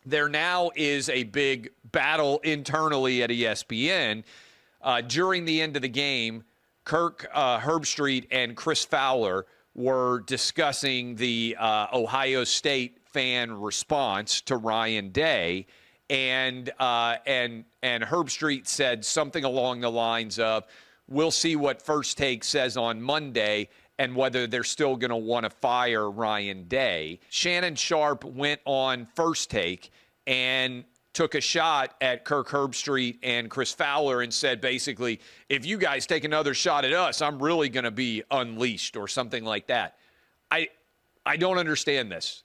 there now is a big battle internally at ESPN. During the end of the game, Kirk Herbstreit and Chris Fowler were discussing the Ohio State fan response to Ryan Day, and Herbstreit said something along the lines of, "We'll see what First Take says on Monday and whether they're still going to want to fire Ryan Day." Shannon Sharpe went on First Take and took a shot at Kirk Herbstreit and Chris Fowler and said, basically, if you guys take another shot at us, I'm really going to be unleashed, or something like that. I don't understand this.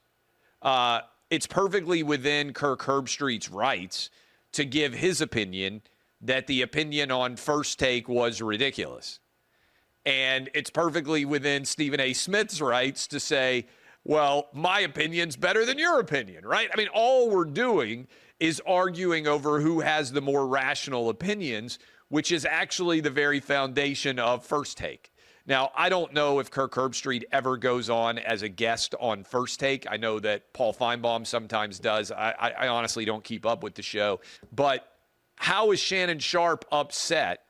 It's perfectly within Kirk Herbstreit's rights to give his opinion that the opinion on First Take was ridiculous. And it's perfectly within Stephen A. Smith's rights to say, well, my opinion's better than your opinion, right? I mean, all we're doing is arguing over who has the more rational opinions, which is actually the very foundation of First Take. Now, I don't know if Kirk Herbstreit ever goes on as a guest on First Take. I know that Paul Feinbaum sometimes does. I honestly don't keep up with the show. But how is Shannon Sharpe upset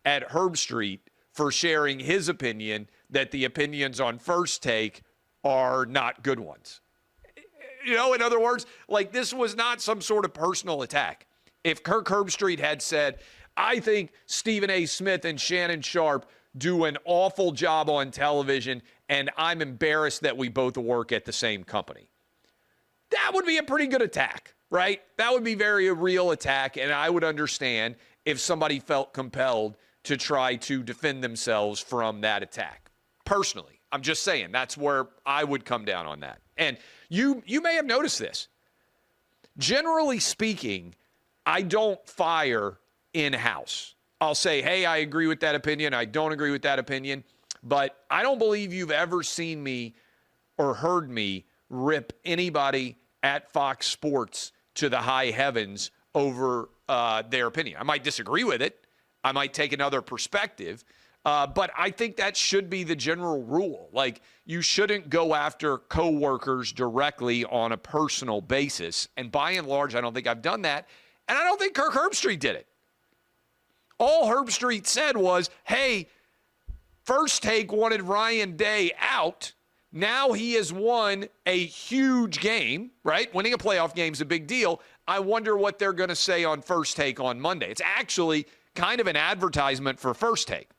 at Herbstreit for sharing his opinion that the opinions on First Take are not good ones? You know, in other words, like, this was not some sort of personal attack. If Kirk Herbstreit had said, I think Stephen A. Smith and Shannon Sharpe do an awful job on television, and I'm embarrassed that we both work at the same company, that would be a pretty good attack, right? That would be a real attack, and I would understand if somebody felt compelled to try to defend themselves from that attack. Personally, I'm just saying, that's where I would come down on that. And you may have noticed this. Generally speaking, I don't fire in-house. I'll say, hey, I agree with that opinion. I don't agree with that opinion. But I don't believe you've ever seen me or heard me rip anybody at Fox Sports to the high heavens over their opinion. I might disagree with it. I might take another perspective. But I think that should be the general rule. Like, you shouldn't go after coworkers directly on a personal basis. And by and large, I don't think I've done that. And I don't think Kirk Herbstreit did it. All Herbstreit said was, hey, First Take wanted Ryan Day out. Now he has won a huge game, right? Winning a playoff game is a big deal. I wonder what they're going to say on First Take on Monday. It's actually kind of an advertisement for First Take.